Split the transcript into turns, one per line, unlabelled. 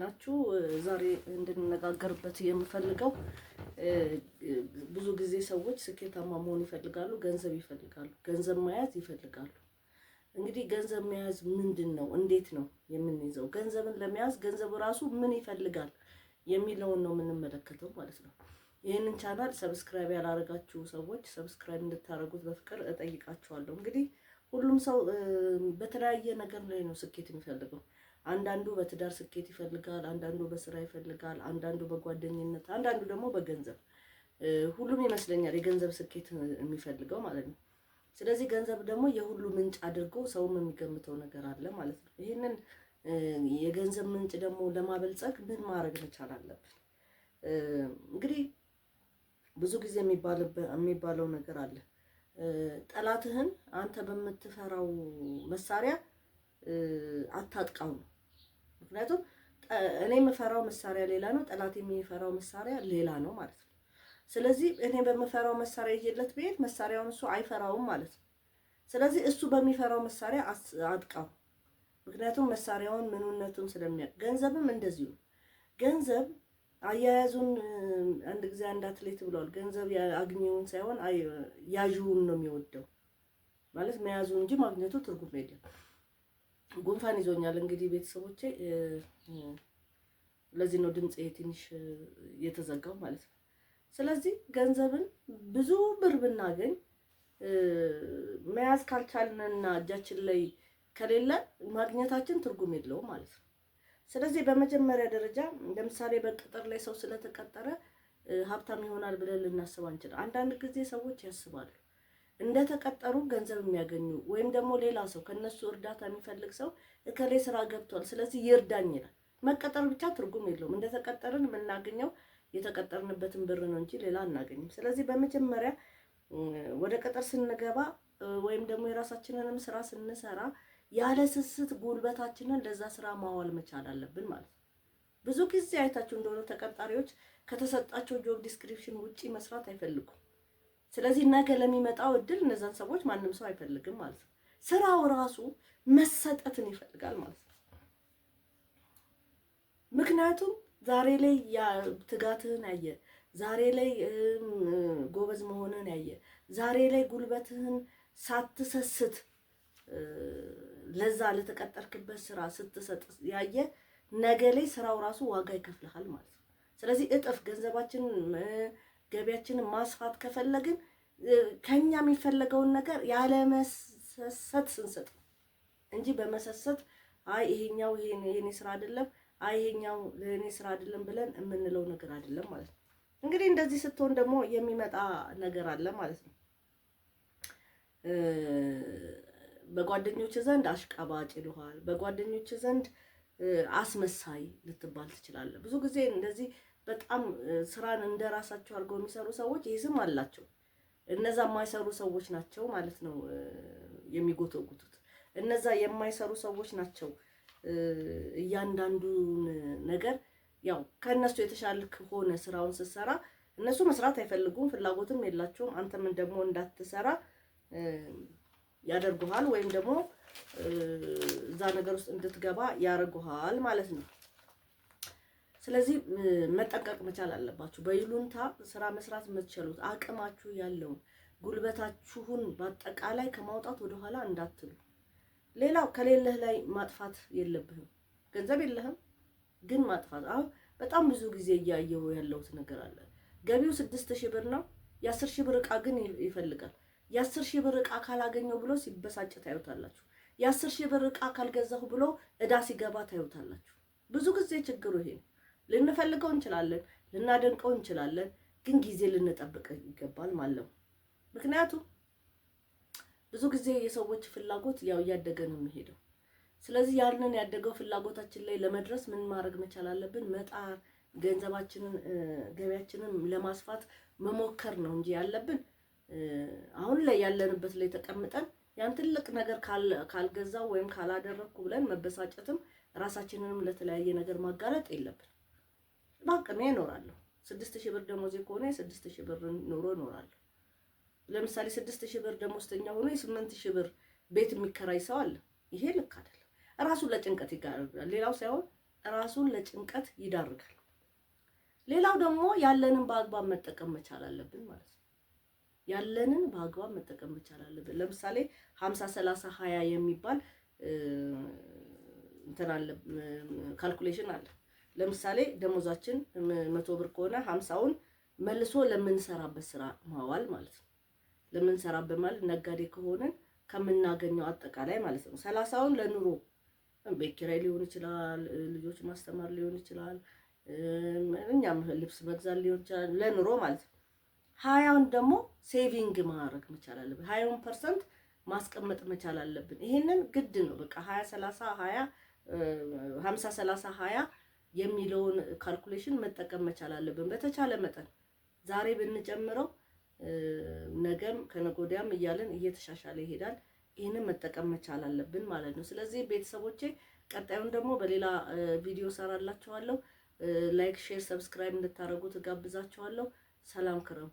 ናችሁ? ዛሬ እንድንነጋገርበት የምፈልገው ብዙ ጊዜ ሰዎች ስኬታማ መሆን ይፈልጋሉ፣ ገንዘብ ይፈልጋሉ፣ ገንዘብ መያዝ ይፈልጋሉ። እንግዲህ ገንዘብ መያዝ ምንድነው? እንዴት ነው የምንይዘው? ገንዘብን ለመያዝ ገንዘቡ ራሱ ምን ይፈልጋል የሚለውን ነው የምንመለከተው ማለት ነው። ይሄንን ቻናል ሰብስክራይብ ያላደረጋችሁ ሰዎች ሰብስክራይብ እንድታደርጉት በፍቅር እጠይቃችኋለሁ። እንግዲህ ሁሉም ሰው በተለያየ ነገር ላይ ነው ስኬት የሚፈልገው። አንዳንዱ በትዳር ስኬት ይፈልጋል፣ አንዳንዱ በስራ ይፈልጋል፣ አንዳንዱ በጓደኝነት፣ አንዳንዱ ደግሞ በገንዘብ። ሁሉም ይመስለኛል የገንዘብ ስኬት የሚፈልገው ማለት ነው። ስለዚህ ገንዘብ ደግሞ የሁሉ ምንጭ አድርጎ ሰውም የሚገምተው ነገር አለ ማለት ነው። ይሄንን የገንዘብ ምንጭ ደግሞ ለማበልጸግ ምን ማድረግ መቻል አለብን? እንግዲህ ብዙ ጊዜ የሚባለው ነገር አለ። ጠላትህን አንተ በምትፈራው መሳሪያ አታጥቃው ነው። ምክንያቱም እኔ የምፈራው መሳሪያ ሌላ ነው፣ ጠላት የሚፈራው መሳሪያ ሌላ ነው ማለት ነው። ስለዚህ እኔ በምፈራው መሳሪያ ይዤለት ብሄድ መሳሪያውን እሱ አይፈራውም ማለት ነው። ስለዚህ እሱ በሚፈራው መሳሪያ አጥቃው። ምክንያቱም መሳሪያውን ምንነቱን ስለሚያውቅ። ገንዘብም እንደዚሁ ገንዘብ አያያዙን አንድ ጊዜ አንድ አትሌት ብሏል፣ ገንዘብ አግኘውን ሳይሆን ያዥውን ነው የሚወደው ማለት መያዙ እንጂ ማግኘቱ ትርጉም የለም። ጉንፋን ይዞኛል እንግዲህ ቤተሰቦቼ፣ ለዚህ ነው ድምጼ ትንሽ የተዘጋው ማለት ነው። ስለዚህ ገንዘብን ብዙ ብር ብናገኝ መያዝ ካልቻልንና እጃችን ላይ ከሌለ ማግኘታችን ትርጉም የለውም ማለት ነው። ስለዚህ በመጀመሪያ ደረጃ ለምሳሌ በቅጥር ላይ ሰው ስለተቀጠረ ሀብታም ይሆናል ብለን ልናስብ አንችልም። አንዳንድ ጊዜ ሰዎች ያስባሉ እንደተቀጠሩ ገንዘብ የሚያገኙ ወይም ደግሞ ሌላ ሰው ከነሱ እርዳታ የሚፈልግ ሰው እከሌ ስራ ገብቷል ስለዚህ ይርዳኝ ይላል። መቀጠር ብቻ ትርጉም የለውም። እንደተቀጠርን የምናገኘው የተቀጠርንበትን ብር ነው እንጂ ሌላ አናገኝም። ስለዚህ በመጀመሪያ ወደ ቅጥር ስንገባ ወይም ደግሞ የራሳችንንም ስራ ስንሰራ ያለ ስስት ጉልበታችንን ለዛ ስራ ማዋል መቻል አለብን ማለት ነው። ብዙ ጊዜ አይታችሁ እንደሆነ ተቀጣሪዎች ከተሰጣቸው ጆብ ዲስክሪፕሽን ውጪ መስራት አይፈልጉም። ስለዚህ ነገ ለሚመጣው እድል እነዛን ሰዎች ማንም ሰው አይፈልግም ማለት ነው። ስራው ራሱ መሰጠትን ይፈልጋል ማለት ነው። ምክንያቱም ዛሬ ላይ ትጋትህን ያየ፣ ዛሬ ላይ ጎበዝ መሆንህን ያየ፣ ዛሬ ላይ ጉልበትህን ሳትሰስት ለዛ ለተቀጠርክበት ስራ ስትሰጥ ያየ፣ ነገ ላይ ስራው ራሱ ዋጋ ይከፍልሃል ማለት ነው። ስለዚህ እጥፍ ገንዘባችንን ገቢያችንን ማስፋት ከፈለግን ከኛ የሚፈለገውን ነገር ያለ መሰሰት ስንሰጥ እንጂ በመሰሰት አይ ይሄኛው የኔ ስራ አይደለም፣ አይ ይሄኛው የኔ ስራ አይደለም ብለን የምንለው ነገር አይደለም ማለት ነው። እንግዲህ እንደዚህ ስትሆን ደግሞ የሚመጣ ነገር አለ ማለት ነው። በጓደኞች ዘንድ አሽቃባጭ ይሉሃል፣ በጓደኞች ዘንድ አስመሳይ ልትባል ትችላለህ። ብዙ ጊዜ እንደዚህ በጣም ስራን እንደራሳቸው አድርገው የሚሰሩ ሰዎች ይህ ስም አላቸው። እነዛ የማይሰሩ ሰዎች ናቸው ማለት ነው የሚጎተጉቱት። እነዛ የማይሰሩ ሰዎች ናቸው እያንዳንዱን ነገር ያው ከነሱ የተሻልክ ሆነ ስራውን ስትሰራ እነሱ መስራት አይፈልጉም፣ ፍላጎትም የላቸውም። አንተም ደግሞ እንዳትሰራ ያደርጉሃል ወይም ደግሞ እዛ ነገር ውስጥ እንድትገባ ያደርጉሃል ማለት ነው። ስለዚህ መጠንቀቅ መቻል አለባችሁ። በይሉንታ ስራ መስራት የምትችሉት አቅማችሁ ያለውን ጉልበታችሁን በአጠቃላይ ከማውጣት ወደኋላ እንዳትሉ። ሌላው ከሌለህ ላይ ማጥፋት የለብህም። ገንዘብ የለህም ግን ማጥፋት። አሁን በጣም ብዙ ጊዜ እያየሁ ያለሁት ነገር አለ። ገቢው 6000 ብር ነው፣ የ10,000 ብር ዕቃ ግን ይፈልጋል። የ10,000 ብር ዕቃ ካላገኘው ብሎ ሲበሳጭ ታዩታላችሁ። የ10,000 ብር ዕቃ ካልገዛሁ ብሎ እዳ ሲገባ ታዩታላችሁ። ብዙ ጊዜ ችግሩ ይሄ ነው። ልንፈልገው እንችላለን፣ ልናደንቀው እንችላለን፣ ግን ጊዜ ልንጠብቅ ይገባል ማለት ነው። ምክንያቱም ብዙ ጊዜ የሰዎች ፍላጎት ያው እያደገ ነው የሚሄደው። ስለዚህ ያንን ያደገው ፍላጎታችን ላይ ለመድረስ ምን ማድረግ መቻል አለብን? መጣር፣ ገንዘባችንን ገቢያችንን ለማስፋት መሞከር ነው እንጂ ያለብን አሁን ላይ ያለንበት ላይ ተቀምጠን ያን ትልቅ ነገር ካልገዛው ወይም ካላደረኩ ብለን መበሳጨትም ራሳችንንም ለተለያየ ነገር ማጋለጥ የለብን። በአቅሜ እኖራለሁ። 6000 ብር ደሞዜ ከሆነ 6000 ብር ኑሮ እኖራለሁ። ለምሳሌ 6000 ብር ደሞዝተኛ ሆኖ 8000 ብር ቤት የሚከራይ ሰው አለ። ይሄ ልክ አይደለም። ራሱ ለጭንቀት ይጋርዳል። ሌላው ሳይሆን ራሱን ለጭንቀት ይዳርጋል። ሌላው ደግሞ ያለንን በአግባብ መጠቀም መቻል አለብን ማለት ነው። ያለንን በአግባብ መጠቀም መቻል አለብን። ለምሳሌ 50 30 20 የሚባል እንትን አለ፣ ካልኩሌሽን አለ። ለምሳሌ ደሞዛችን 100 ብር ከሆነ 50ውን መልሶ ለምንሰራበት ስራ ማዋል ማለት ነው። ለምንሰራበት ማለት ነጋዴ ከሆነ ከምናገኘው አጠቃላይ ማለት ነው። 30ውን ለኑሮ ቤት ኪራይ ሊሆን ይችላል፣ ልጆች ማስተማር ሊሆን ይችላል፣ እኛም ልብስ መግዛት ሊሆን ይችላል፣ ለኑሮ ማለት ነው። 20ውን ደግሞ ሴቪንግ ማድረግ መቻል አለብን። 20% ማስቀመጥ መቻል አለብን። ይሄንን ግድ ነው። በቃ 20 30 20 50 30 20 የሚለውን ካልኩሌሽን መጠቀም መቻል አለብን። በተቻለ መጠን ዛሬ ብንጨምረው ነገም ከነገ ወዲያም እያለን እየተሻሻለ ይሄዳል። ይሄንን መጠቀም መቻል አለብን ማለት ነው። ስለዚህ ቤተሰቦቼ ቀጣዩን ደግሞ በሌላ ቪዲዮ ሰራላችኋለሁ። ላይክ፣ ሼር፣ ሰብስክራይብ እንድታደርጉ ትጋብዛችኋለሁ። ሰላም ክረሙ።